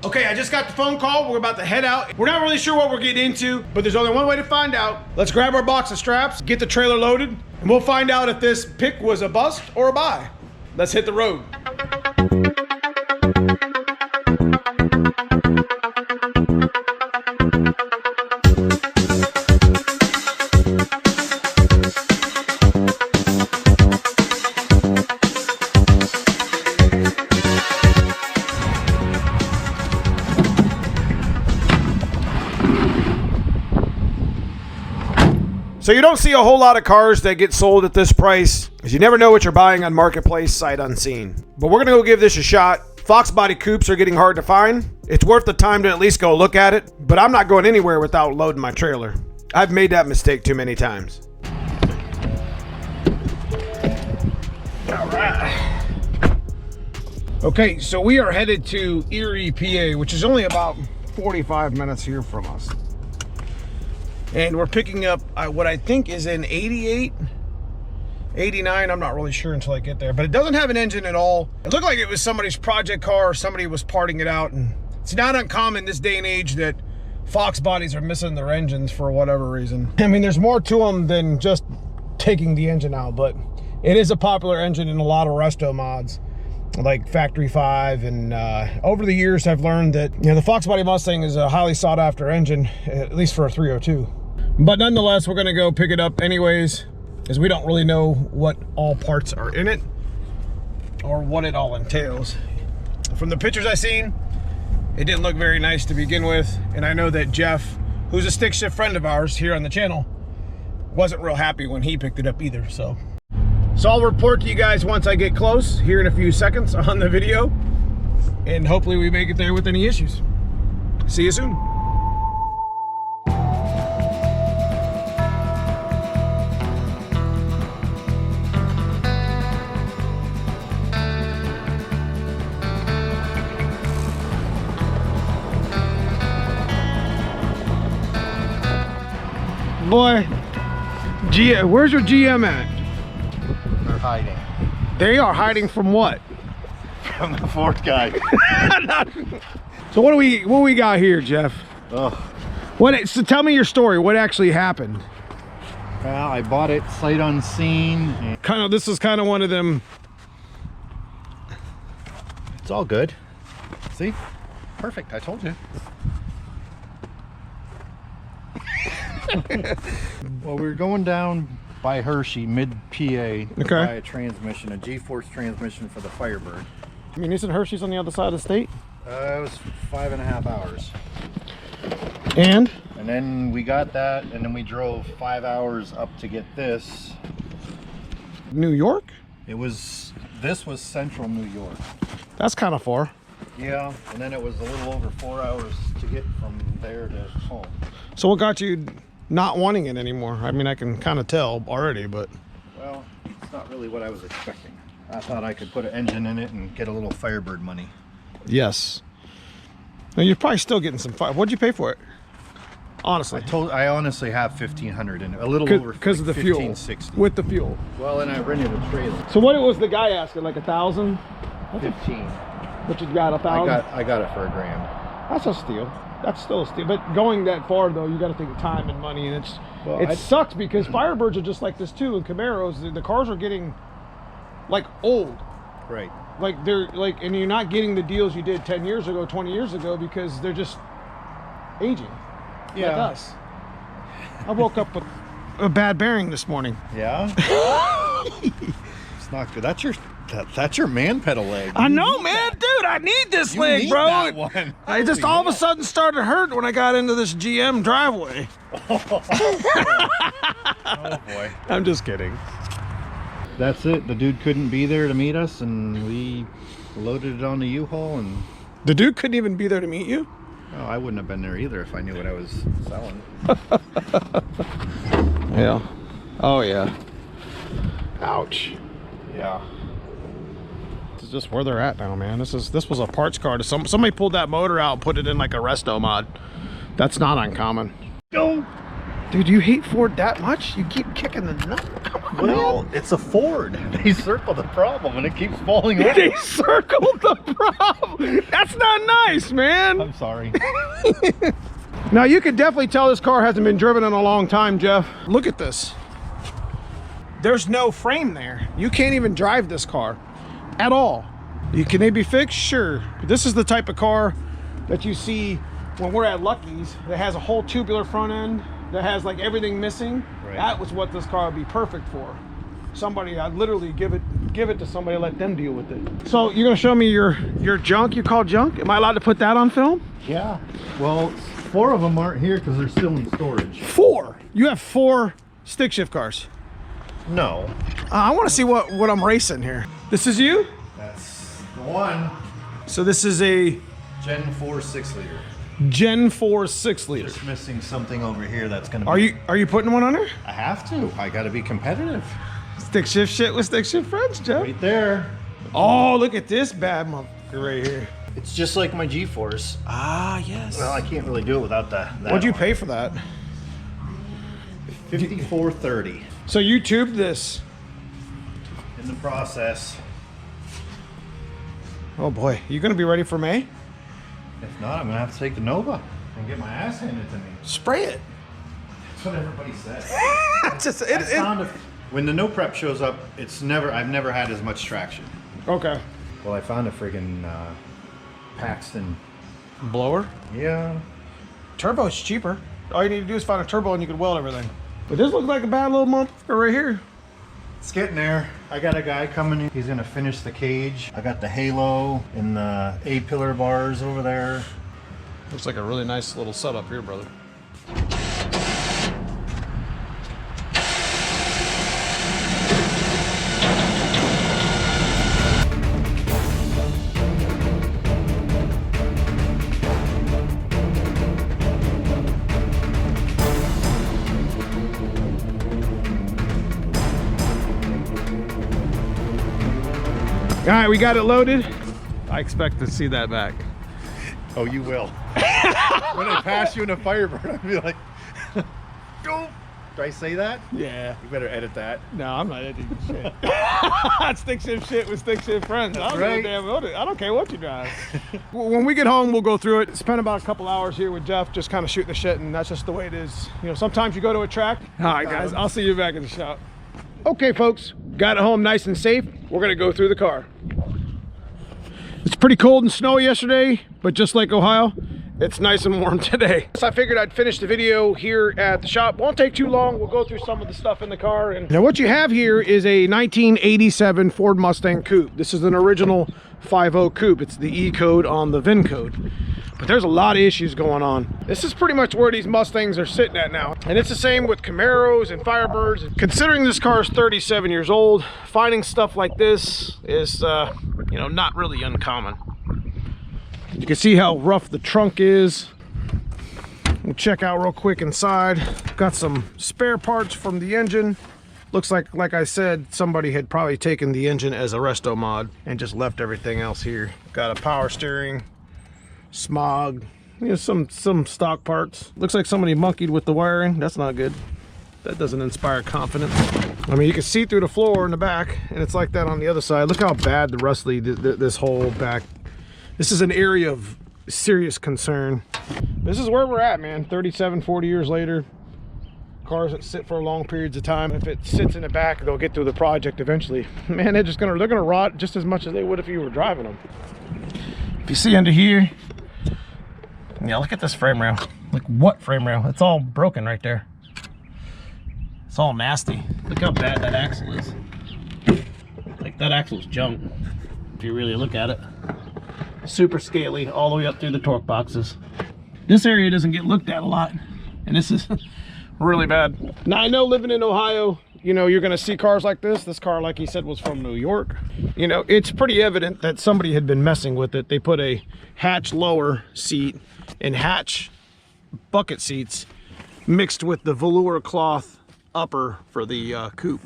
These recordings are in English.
Okay, I just got the phone call. We're about to head out. We're not really sure what we're getting into, but there's only one way to find out. Let's grab our box of straps, get the trailer loaded, and we'll find out if this pick was a bust or a buy. Let's hit the road. So you don't see a whole lot of cars that get sold at this price, because you never know what you're buying on Marketplace sight unseen. But we're gonna go give this a shot. Foxbody coupes are getting hard to find. It's worth the time to at least go look at it, but I'm not going anywhere without loading my trailer. I've made that mistake too many times. All right. Okay, so we are headed to Erie, PA, which is only about 45 minutes here from us. And we're picking up what I think is an 88, 89. I'm not really sure until I get there, but it doesn't have an engine at all. It looked like it was somebody's project car or somebody was parting it out. And it's not uncommon this day and age that Fox bodies are missing their engines for whatever reason. I mean, there's more to them than just taking the engine out, but it is a popular engine in a lot of resto mods, like Factory 5, and over the years I've learned that, you know, the Foxbody Mustang is a highly sought after engine, at least for a 302. But nonetheless, we're gonna go pick it up anyways, as we don't really know what all parts are in it or what it all entails. From the pictures I seen, it didn't look very nice to begin with, and I know that Jeff, who's a stick shift friend of ours here on the channel, wasn't real happy when he picked it up either. So I'll report to you guys once I get close here in a few seconds on the video, and hopefully we make it there with any issues. See you soon. Boy, where's your GM at? They're hiding. They are hiding from what? From the fourth guy. So what do we got here, Jeff? Oh. So tell me your story. What actually happened? Well, I bought it sight unseen. And this is kind of one of them. it's all good. See? Perfect, I told you. Well, we were going down by Hershey, mid-PA, to buy a transmission, a G-force transmission for the Firebird. I mean, isn't Hershey's on the other side of the state? It was 5.5 hours. And then we got that, and then we drove 5 hours up to get this. New York? This was central New York. That's kind of far. Yeah, and then it was a little over 4 hours to get from there to home. So what got you not wanting it anymore? I mean, I can kind of tell already, but... Well, it's not really what I was expecting. I thought I could put an engine in it and get a little Firebird money. Yes. Now, you're probably still getting some fire. What'd you pay for it? Honestly. I honestly have 1,500 in it. A little over because of the fuel. 1,560. With the fuel. Well, and I rented a trailer. So what was the guy asking? Like 1,000? 15. But you got 1,000? I got it for $1,000. That's a steal. That's still a steal. But going that far though, you got to think of time and money, and it sucks because Firebirds are just like this too, and Camaros. The cars are getting like old. Right. Like they're like, and you're not getting the deals you did 10 years ago, 20 years ago, because they're just aging. Yeah. Like us. I woke up with a bad bearing this morning. Yeah. It's not good. That's your man pedal leg. I know, man, dude. I need this leg, bro. That one. I just all of a sudden started hurting when I got into this GM driveway. Oh boy. I'm just kidding. That's it. The dude couldn't be there to meet us, and we loaded it on the U-Haul. And the dude couldn't even be there to meet you? Oh, I wouldn't have been there either if I knew what I was selling. Yeah. Oh yeah. Ouch. Yeah. This is just where they're at now, man. This was a parts car. Somebody pulled that motor out and put it in like a resto mod. That's not uncommon. Go. Dude, you hate Ford that much? You keep kicking the nut. Come Well, it's a Ford. They circled the problem and it keeps falling over. They circled the problem. That's not nice, man. I'm sorry. Now you can definitely tell this car hasn't been driven in a long time, Jeff. Look at this. There's no frame there. You can't even drive this car at all. Can they be fixed? Sure. This is the type of car that you see when we're at Lucky's that has a whole tubular front end, that has like everything missing. Right. That was what this car would be perfect for. Somebody, I'd literally give it to somebody, let them deal with it. So you're gonna show me your junk you call junk? Am I allowed to put that on film? Yeah. Well, 4 of them aren't here because they're still in storage. 4? You have 4 stick shift cars? No. I want to see what I'm racing here. This is you? That's the one. So this is a Gen 4 6-liter. Gen 4 6-liter. Just missing something over here that's gonna be... Are you putting one on there? I have to. I gotta be competitive. Stick shift shit with stick shift friends, Jeff. Right there. Oh, look at this bad motherfucker right here. It's just like my G-Force. Ah, yes. Well, I can't really do it without that. What'd you pay for that? $54.30. So you tubed this. In the process. Oh boy, you gonna be ready for May? If not, I'm gonna have to take the Nova and get my ass handed to me. Spray it. That's what everybody says. When the no prep shows up, I've never had as much traction. Okay. Well, I found a friggin' Paxton blower. Yeah. Turbo's cheaper. All you need to do is find a turbo and you can weld everything. But this looks like a bad little motherfucker right here. It's getting there. I got a guy coming in. He's gonna finish the cage. I got the halo and the A-pillar bars over there. Looks like a really nice little setup here, brother. All right, we got it loaded. I expect to see that back. Oh, you will. When I pass you in a Firebird, I'll be like, go. Do I say that? Yeah. You better edit that. No, I'm not editing shit. Stick shift shit with stick shift friends. That's right. I don't care what you drive. When we get home, we'll go through it. Spend about a couple hours here with Jeff, just kind of shooting the shit, and that's just the way it is. You know, sometimes you go to a track. All right, guys, I'll see you back in the shop. Okay, folks, got it home nice and safe. We're gonna go through the car. It's pretty cold and snowy yesterday, but just like Ohio, it's nice and warm today. So I figured I'd finish the video here at the shop. Won't take too long. We'll go through some of the stuff in the car. And now what you have here is a 1987 Ford Mustang Coupe. This is an original 5.0 Coupe. It's the E code on the VIN code. But there's a lot of issues going on. This is pretty much where these Mustangs are sitting at now. And it's the same with Camaros and Firebirds. Considering this car is 37 years old, finding stuff like this is, you know, not really uncommon. You can see how rough the trunk is. We'll check out real quick inside. Got some spare parts from the engine. Looks like I said, somebody had probably taken the engine as a resto mod and just left everything else here. Got a power steering, smog, you know, some stock parts. Looks like somebody monkeyed with the wiring. That's not good. That doesn't inspire confidence. I mean, you can see through the floor in the back, and it's like that on the other side. Look how bad the rustly this whole back. This is an area of serious concern. This is where we're at, man. 37, 40 years later. Cars that sit for long periods of time. If it sits in the back, they'll get through the project eventually. Man, they're gonna rot just as much as they would if you were driving them. If you see under here, yeah, look at this frame rail. Like, what frame rail? It's all broken right there. It's all nasty. Look how bad that axle is. Like, that axle's junk, if you really look at it. Super scaly all the way up through the torque boxes. This area doesn't get looked at a lot, and this is really bad. Now, I know living in Ohio, you know, you're gonna see cars like this. This car, like he said, was from New York. You know, it's pretty evident that somebody had been messing with it. They put a hatch lower seat and hatch bucket seats mixed with the velour cloth upper for the coupe.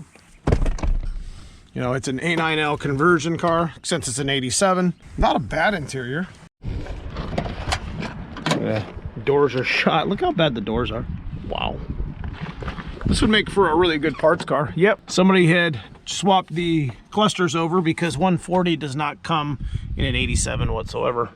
You know, it's an A9L conversion car, since it's an 87. Not a bad interior. Doors are shot. Look how bad the doors are. Wow. This would make for a really good parts car. Yep, somebody had swapped the clusters over because 140 does not come in an 87 whatsoever.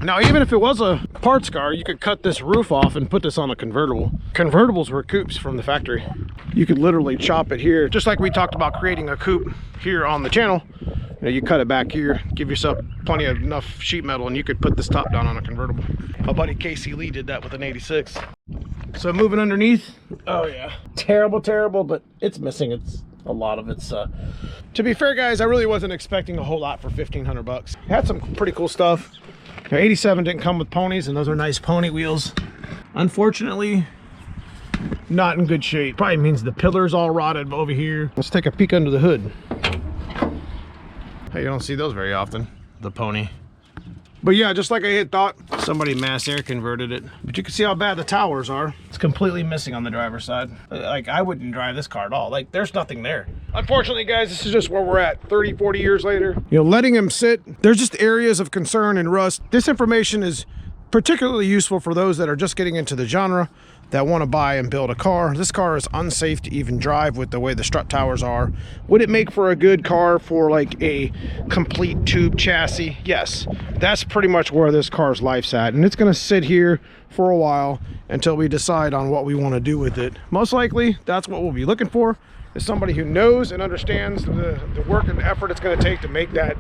Now, even if it was a parts car, you could cut this roof off and put this on a convertible. Convertibles were coupes from the factory. You could literally chop it here, just like we talked about creating a coupe here on the channel. You know, you cut it back here, give yourself plenty of enough sheet metal, and you could put this top down on a convertible. My buddy Casey Lee did that with an 86. So moving underneath, oh yeah, terrible, terrible, but it's missing. It's a lot of it's. To be fair, guys, I really wasn't expecting a whole lot for 1,500 bucks. Had some pretty cool stuff. Now, 87 didn't come with ponies, and those are nice pony wheels. Unfortunately, not in good shape. Probably means the pillar's all rotted over here. Let's take a peek under the hood. Hey, you don't see those very often, the pony. But yeah, just like I had thought, somebody mass air converted it. But you can see how bad the towers are. It's completely missing on the driver's side. Like, I wouldn't drive this car at all. Like, there's nothing there. Unfortunately, guys, this is just where we're at 30, 40 years later. You know, letting him sit, there's just areas of concern and rust. This information is particularly useful for those that are just getting into the genre, that want to buy and build a car. This car is unsafe to even drive with the way the strut towers are. Would it make for a good car for like a complete tube chassis? Yes, that's pretty much where this car's life's at, and it's going to sit here for a while until we decide on what we want to do with it. Most likely, that's what we'll be looking for, is somebody who knows and understands the work and effort it's going to take to make that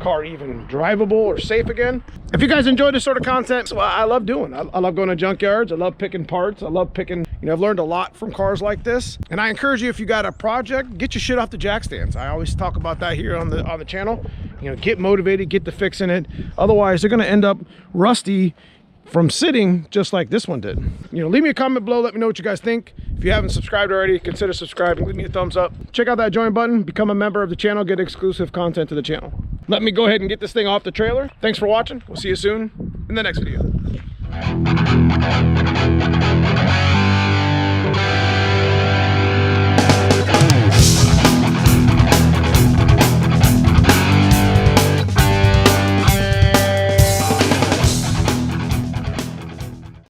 car even drivable or safe again. If you guys enjoy this sort of content, so I love doing. I love going to junkyards. I love picking parts. I love picking, you know, I've learned a lot from cars like this. And I encourage you, if you got a project, get your shit off the jack stands. I always talk about that here on the channel. You know, get motivated, get to fixing it. Otherwise, they're going to end up rusty from sitting just like this one did. You know, leave me a comment below. Let me know what you guys think. If you haven't subscribed already, consider subscribing. Leave me a thumbs up. Check out that join button. Become a member of the channel. Get exclusive content to the channel. Let me go ahead and get this thing off the trailer. Thanks for watching. We'll see you soon in the next video.